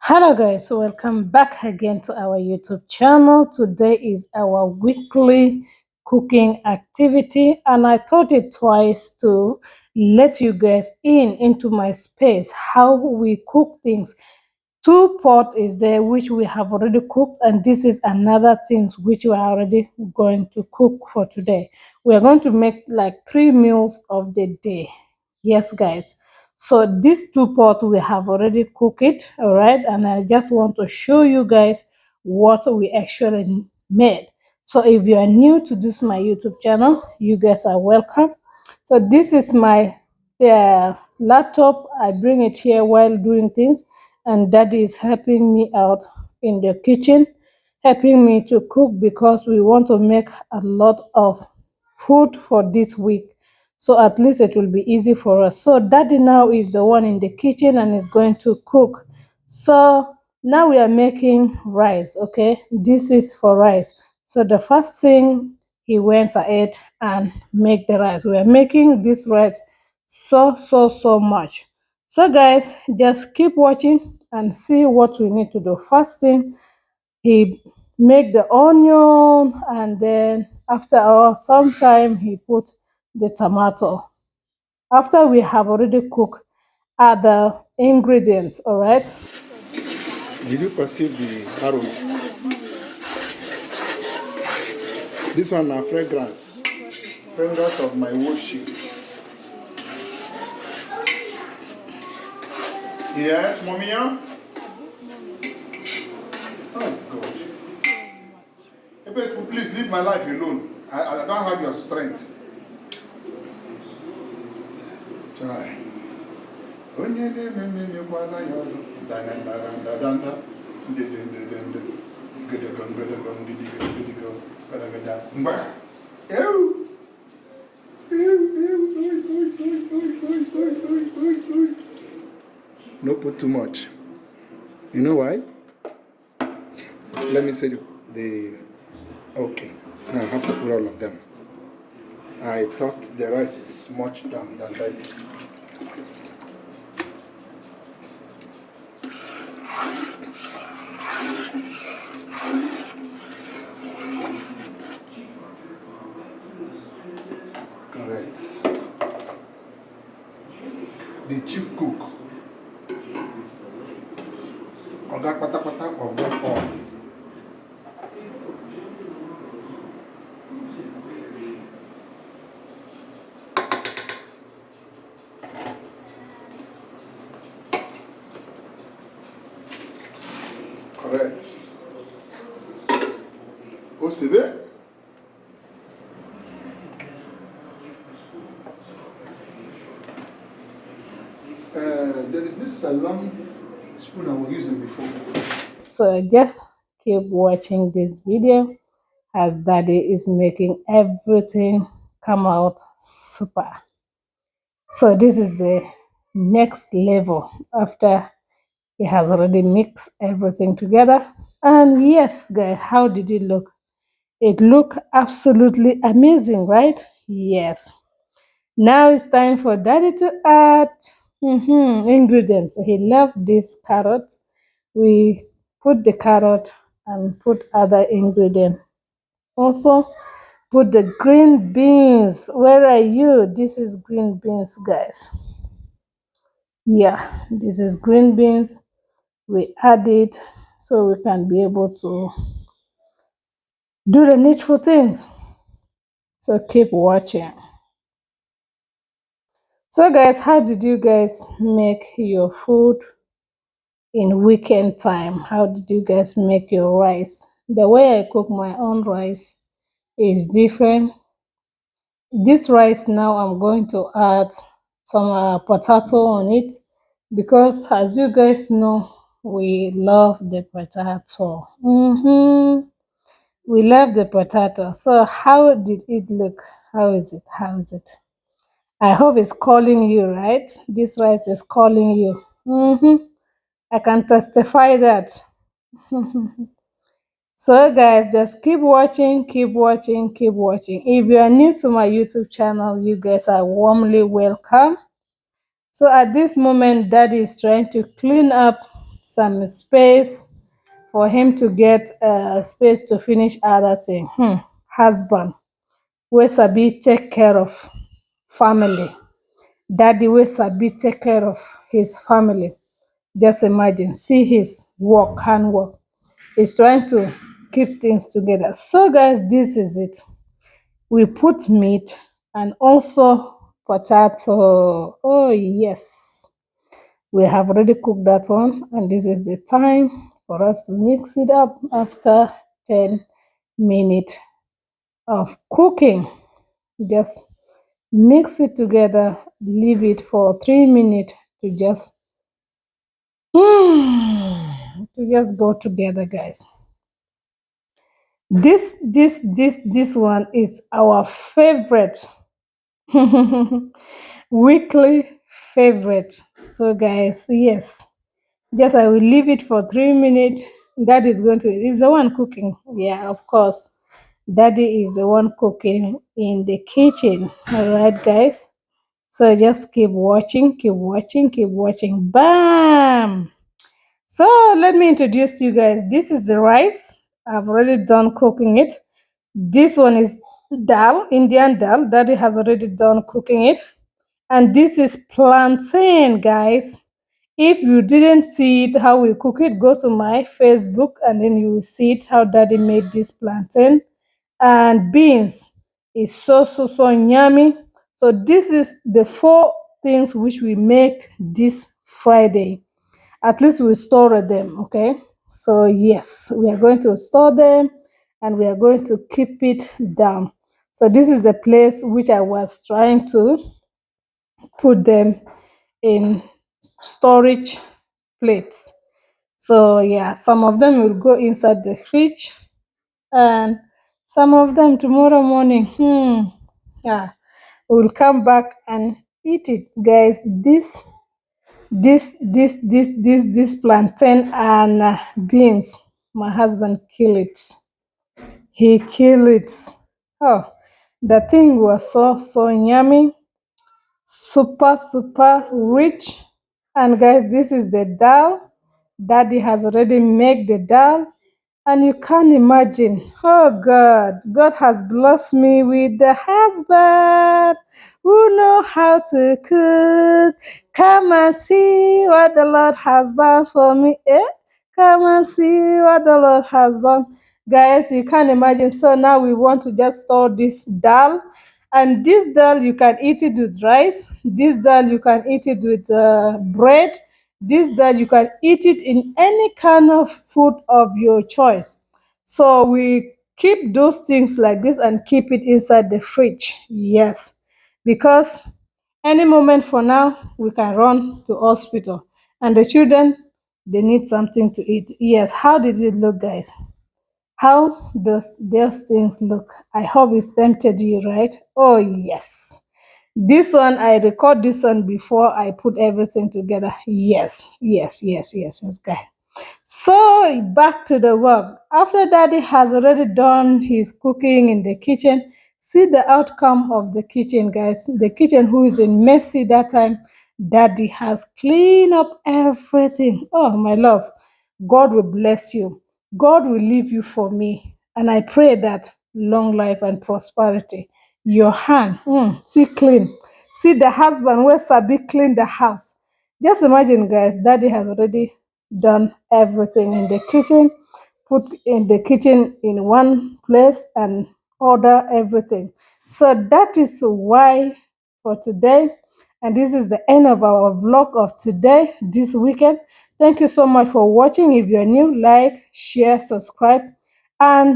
Hello guys, welcome back again to our YouTube channel. Today is our weekly cooking activity and I thought it twice to let you guys into my space how we cook things. Two pot is there which we have already cooked, and this is another things which we are already going to cook for today. We are going to make like 3 meals of the day. Yes guys, so these two pots we have already cooked it, all right, and I just want to show you guys what we actually made. So if you are new to this my YouTube channel, you guys are welcome. So this is my laptop. I bring it here while doing things, and daddy is helping me out in the kitchen, helping me to cook because we want to make a lot of food for this week, so at least it will be easy for us. So daddy now is the one in the kitchen and is going to cook. So now we are making rice. Okay, this is for rice. So the first thing, he went ahead and make the rice. We are making this rice so much. So guys, just keep watching and see what we need to do. First thing, he make the onion, and then after some time he put the tomato. After we have already cooked other ingredients, all right. Did you perceive the aroma? This one is fragrance of my worship. Yes, mommy. Oh God. Ebet, please leave my life alone. I don't have your strength. Try. No put too much. You know why? Let me say the okay. Now I have to put all of them. I thought the rice is much than that. Correct. The chief cook. Oga Patapata of them all. Correct. OCB. There is this long spoon I was using before. So just keep watching this video as daddy is making everything come out super. So this is the next level after he has already mixed everything together. And yes guys, how did it look? It looked absolutely amazing, right? Yes. Now it's time for daddy to add ingredients. He loved this carrot. We put the carrot and put other ingredient. Also put the green beans. Where are you? This is green beans, guys. Yeah, this is green beans. We add it so we can be able to do the needful things. So keep watching. So guys, how did you guys make your food in weekend time? How did you guys make your rice? The way I cook my own rice is different. This rice now I'm going to add some potato on it because as you guys know, we love the potato. We love the potato. So how did it look? How is it? How is it? I hope it's calling you, right? This rice is calling you. I can testify that. So guys, just keep watching, keep watching, keep watching. If you are new to my YouTube channel, you guys are warmly welcome. So at this moment, daddy is trying to clean up some space for him to get space to finish other thing. Husband, wey sabi take care of family. Daddy wey sabi take care of his family. Just imagine, see his work, handwork. He's trying to keep things together. So guys, this is it. We put meat and also potato. Oh yes. We have already cooked that one, and this is the time for us to mix it up after 10 minutes of cooking. Just mix it together, leave it for 3 minutes to just go together, guys. This one is our favorite. Weekly favorite. So guys, yes, just I will leave it for 3 minutes. Daddy is the one cooking. Yeah, of course. Daddy is the one cooking in the kitchen. All right, guys. So just keep watching, keep watching, keep watching. Bam! So let me introduce you guys. This is the rice. I've already done cooking it. This one is dal, Indian dal. Daddy has already done cooking it. And this is plantain, guys. If you didn't see it, how we cook it, go to my Facebook and then you will see it, how Daddy made this plantain. And beans is so yummy. So this is the 4 things which we make this Friday. At least we store them, okay? So yes, we are going to store them and we are going to keep it down. So this is the place which I was trying to put them in storage plates. So yeah, some of them will go inside the fridge and some of them tomorrow morning. Yeah, we'll come back and eat it, guys. This plantain and beans. My husband kill it. He kill it. Oh, the thing was so yummy, super rich. And guys, this is the dal. Daddy has already made the dal. And you can't imagine, oh God has blessed me with the husband who know how to cook. Come and see what the Lord has done for me. Come and see what the Lord has done. Guys, you can't imagine. So now we want to just store this dal. And this dal, you can eat it with rice. This dal, you can eat it with bread. This dal, you can eat it in any kind of food of your choice. So we keep those things like this and keep it inside the fridge. Yes, because any moment for now, we can run to hospital. And the children, they need something to eat. Yes, how did it look, guys? How does those things look? I hope it's tempted you, right? Oh, yes. This one, I record this one before I put everything together. Yes, guys. So back to the work. After Daddy has already done his cooking in the kitchen, see the outcome of the kitchen, guys. The kitchen who is in messy that time, Daddy has cleaned up everything. Oh, my love, God will bless you. God will leave you for me. And I pray that long life and prosperity. Your hand, see clean. See the husband where Sabi clean the house. Just imagine, guys, Daddy has already done everything in the kitchen, put in the kitchen in one place and order everything. So that is why for today, and this is the end of our vlog of today, this weekend. Thank you so much for watching. If you're new, like, share, subscribe, and